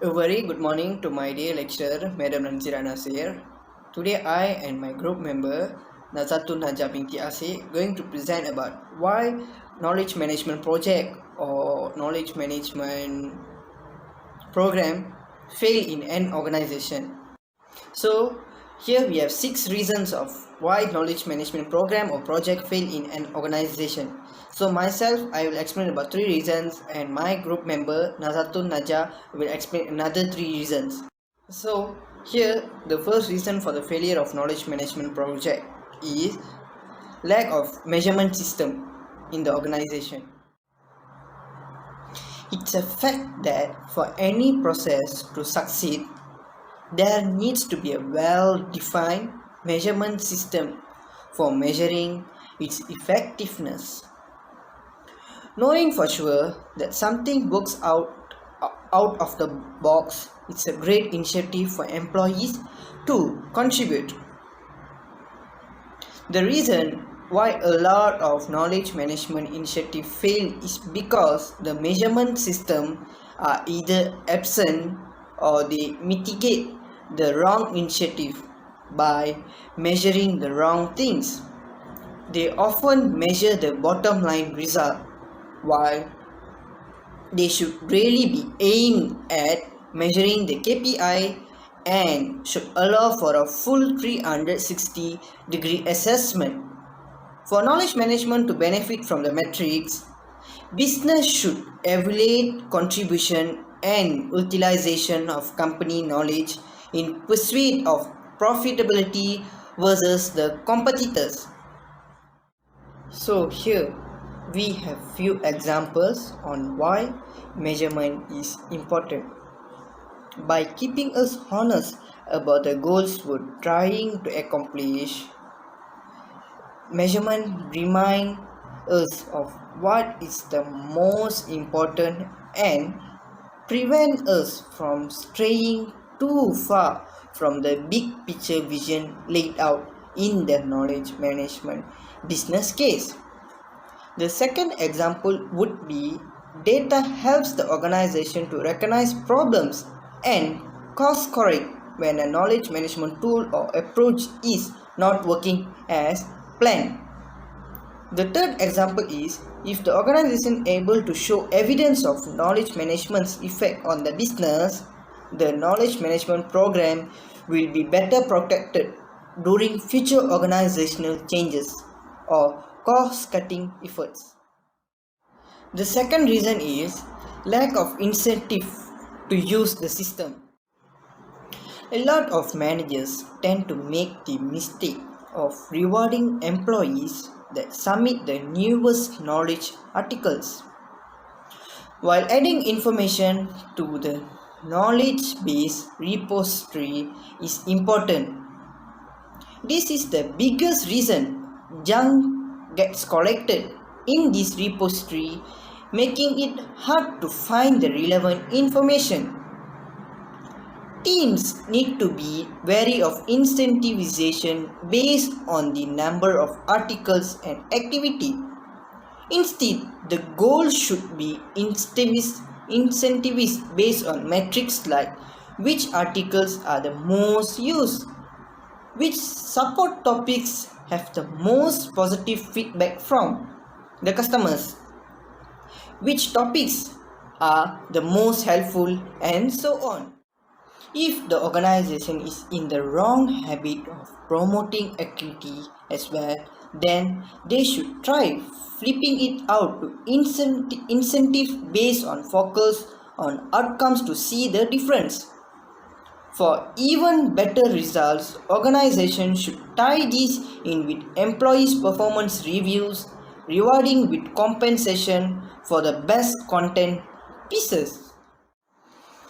A very good morning to my dear lecturer, Madam Nanzira Nasir. Today I and my group member, Nazatun Najah binti Asih, going to present about why knowledge management project or knowledge management program fail in an organization. So here we have 6 reasons of why knowledge management program or project fail in an organization. So myself, I will explain about 3 reasons, and my group member Nazatun Najah will explain another 3 reasons. So here the first reason for the failure of knowledge management project is lack of measurement system in the organization. It's a fact that for any process to succeed, there needs to be a well-defined measurement system for measuring its effectiveness. Knowing for sure that something works out of the box, it's a great initiative for employees to contribute. The reason why a lot of knowledge management initiatives fail is because the measurement system are either absent or they mitigate the wrong initiative by measuring the wrong things. They often measure the bottom line result while they should really be aimed at measuring the KPI and should allow for a full 360-degree assessment. For knowledge management to benefit from the metrics, business should evaluate contribution and utilization of company knowledge in pursuit of profitability versus the competitors. So here we have few examples on why measurement is important. By keeping us honest about the goals we're trying to accomplish, measurement remind us of what is the most important and prevent us from straying too far from the big picture vision laid out in the knowledge management business case. The second example would be data helps the organization to recognize problems and course correct when a knowledge management tool or approach is not working as planned. The third example is if the organization is able to show evidence of knowledge management's effect on the business, the knowledge management program will be better protected during future organizational changes or cost-cutting efforts. The second reason is lack of incentive to use the system. A lot of managers tend to make the mistake of rewarding employees that submit the newest knowledge articles, while adding information to the knowledge base repository is important. This is the biggest reason junk gets collected in this repository, making it hard to find the relevant information. Teams need to be wary of incentivization based on the number of articles and activity. Instead, the goal should be incentivized based on metrics like which articles are the most used, which support topics have the most positive feedback from the customers, which topics are the most helpful, and so on. If the organization is in the wrong habit of promoting activity as well, then they should try flipping it out to incentive based on focus on outcomes to see the difference. For even better results, organizations should tie this in with employees' performance reviews, rewarding with compensation for the best content pieces.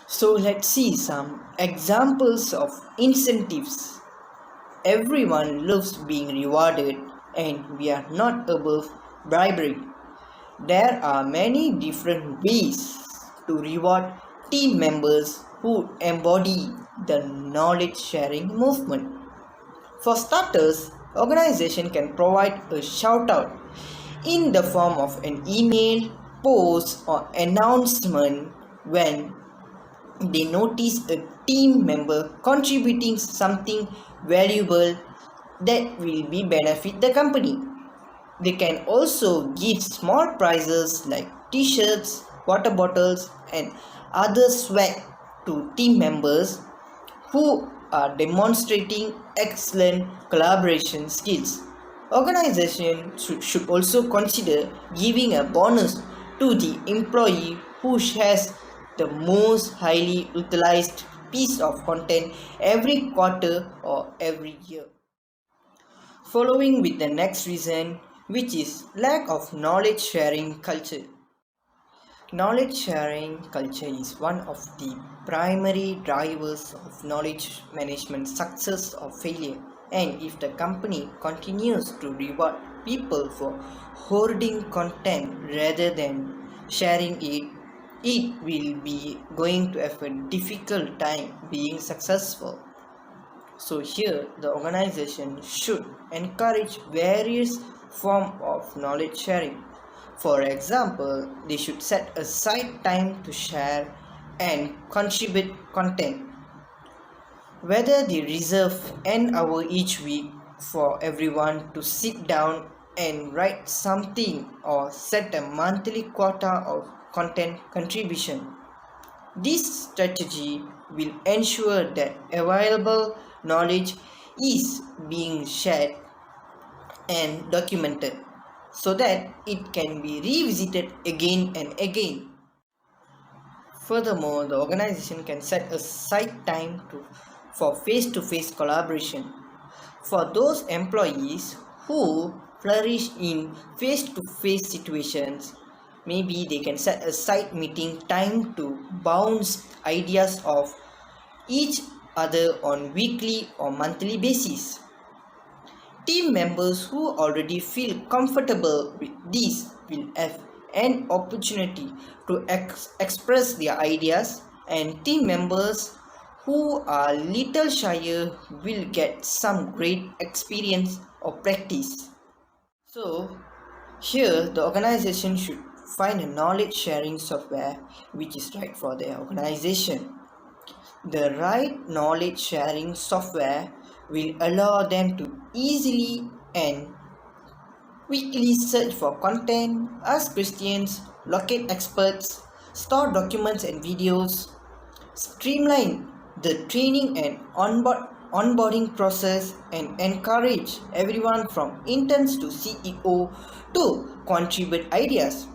So let's see some examples of incentives. Everyone loves being rewarded, and we are not above bribery. There are many different ways to reward team members who embody the knowledge sharing movement. For starters, organization can provide a shout out in the form of an email, post or announcement when they notice a team member contributing something valuable that will be benefit the company. They can also give small prizes like t-shirts, water bottles and other swag to team members who are demonstrating excellent collaboration skills. Organizations should also consider giving a bonus to the employee who has the most highly utilized piece of content every quarter or every year. Following with the next reason, which is lack of knowledge sharing culture. Knowledge sharing culture is one of the primary drivers of knowledge management success or failure. And if the company continues to reward people for hoarding content rather than sharing it, it will be going to have a difficult time being successful. So here the organization should encourage various form of knowledge sharing. For example, they should set aside time to share and contribute content. Whether they reserve an hour each week for everyone to sit down and write something or set a monthly quota of content contribution. This strategy will ensure that available knowledge is being shared and documented so that it can be revisited again and again. Furthermore, the organization can set aside time for face-to-face collaboration. For those employees who flourish in face-to-face situations, maybe they can set aside meeting time to bounce ideas off each other on weekly or monthly basis. Team members who already feel comfortable with this will have an opportunity to express their ideas, and team members who are little shyer will get some great experience or practice. So, here the organization should find a knowledge sharing software which is right for their organization. The right knowledge sharing software will allow them to easily and quickly search for content, ask questions, locate experts, store documents and videos, streamline the training and onboarding process, and encourage everyone from interns to CEO to contribute ideas.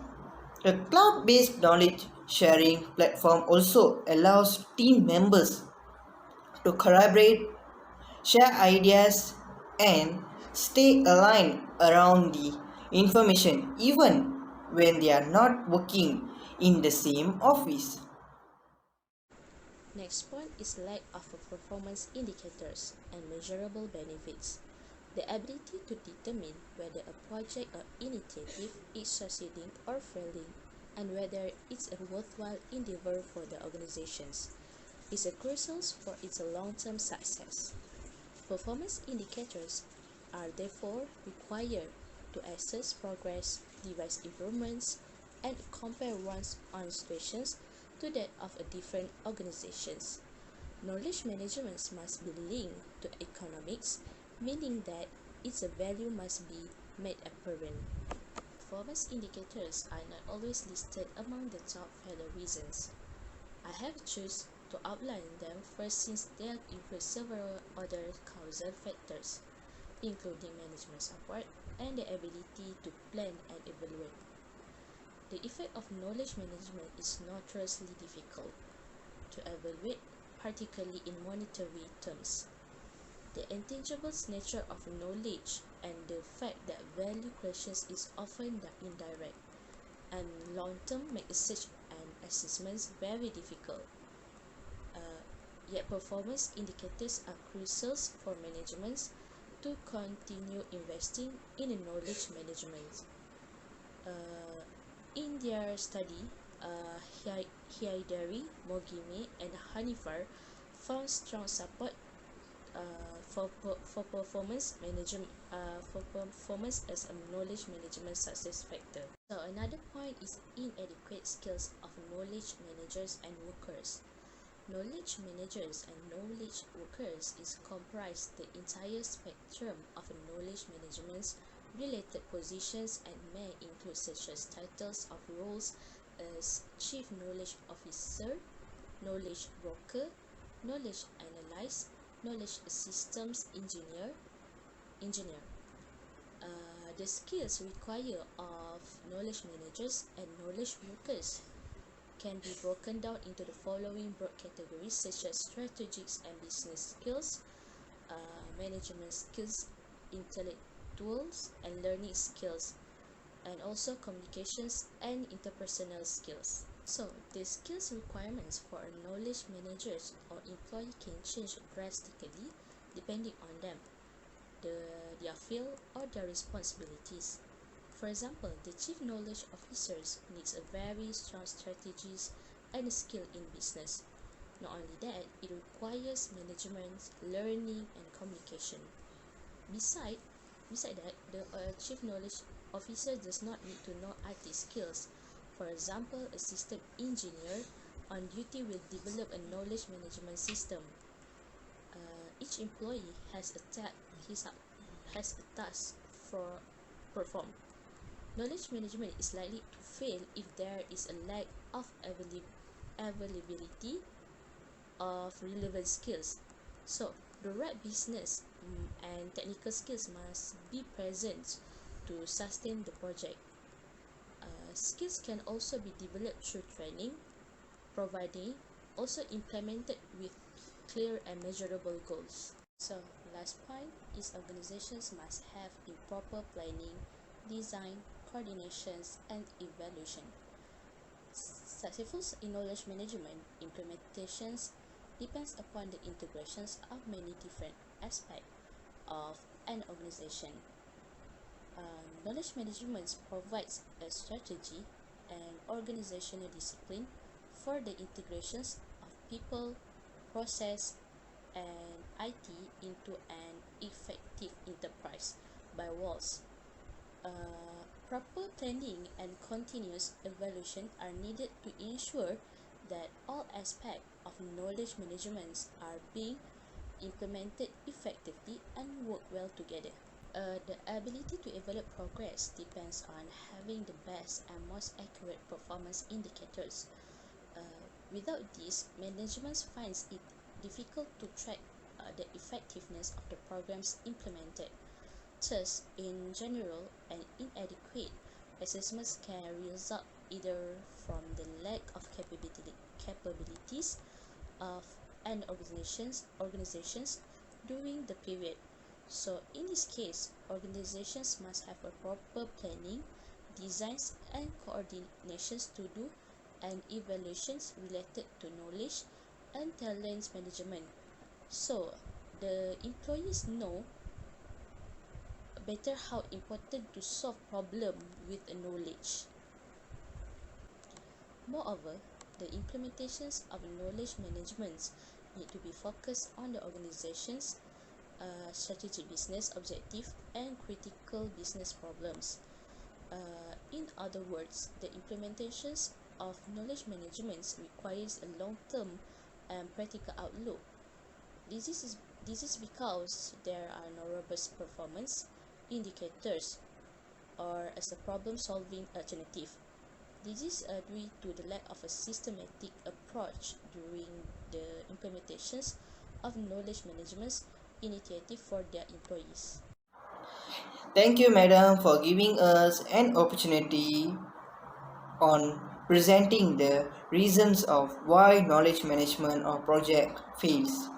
A cloud-based knowledge sharing platform also allows team members to collaborate, share ideas, and stay aligned around the information even when they are not working in the same office. Next point is lack of performance indicators and measurable benefits. The ability to determine whether a project or initiative is succeeding or failing and whether it's a worthwhile endeavor for the organizations is a crucial for its long-term success. Performance indicators are therefore required to assess progress, devise improvements, and compare one's own situations to that of a different organizations. Knowledge management must be linked to economics, meaning that its value must be made apparent. Performance indicators are not always listed among the top value reasons. I have chosen to outline them first since they include several other causal factors, including management support and the ability to plan and evaluate. The effect of knowledge management is notoriously difficult to evaluate, particularly in monetary terms. The intangible nature of knowledge and the fact that value creation is often indirect and long-term make such an assessment very difficult. Yet performance indicators are crucial for management to continue investing in knowledge management. In their study, Hyderabad, Mogimi, and Hanifar found strong support for performance management for performance as a knowledge management success factor. So another point is inadequate skills of knowledge managers and workers. Knowledge managers and knowledge workers is comprise the entire spectrum of knowledge management related positions and may include such as titles of roles as Chief Knowledge Officer, Knowledge Broker, Knowledge Analyst, Knowledge Systems Engineer. The skills required of knowledge managers and knowledge workers can be broken down into the following broad categories such as strategic and business skills, management skills, intellectuals and learning skills, and also communications and interpersonal skills. So, the skills requirements for a knowledge manager or employee can change drastically depending on them, their field or their responsibilities. For example, the Chief Knowledge Officers needs a very strong strategies and skill in business. Not only that, it requires management, learning, and communication. Beside, beside that, the Chief Knowledge Officer does not need to know IT skills. For example, a system engineer on duty will develop a knowledge management system. Each employee has a task for perform. Knowledge management is likely to fail if there is a lack of availability of relevant skills. So, the right business and technical skills must be present to sustain the project. Skills can also be developed through training, providing also implemented with clear and measurable goals. So, last point is organizations must have improper planning, design, coordinations, and evaluation. Successful in knowledge management implementations depends upon the integrations of many different aspects of an organization. Knowledge management provides a strategy and organizational discipline for the integrations of people, process, and IT into an effective enterprise by walls. Proper planning and continuous evaluation are needed to ensure that all aspects of knowledge management are being implemented effectively and work well together. The ability to evaluate progress depends on having the best and most accurate performance indicators. Without this, management finds it difficult to track the effectiveness of the programs implemented. Thus, in general, an inadequate assessments can result either from the lack of capabilities of an organizations during the period. So, in this case, organizations must have a proper planning, designs, and coordinations to do and evaluations related to knowledge and talent management. So, the employees know better how important to solve problem with knowledge. Moreover, the implementations of knowledge management need to be focused on the organization's strategic business objective and critical business problems. In other words, the implementations of knowledge management requires a long-term and practical outlook. This is because there are no robust performance indicators or as a problem-solving alternative. This is due to the lack of a systematic approach during the implementations of knowledge management initiative for their employees. Thank you, madam, for giving us an opportunity on presenting the reasons of why knowledge management or project fails.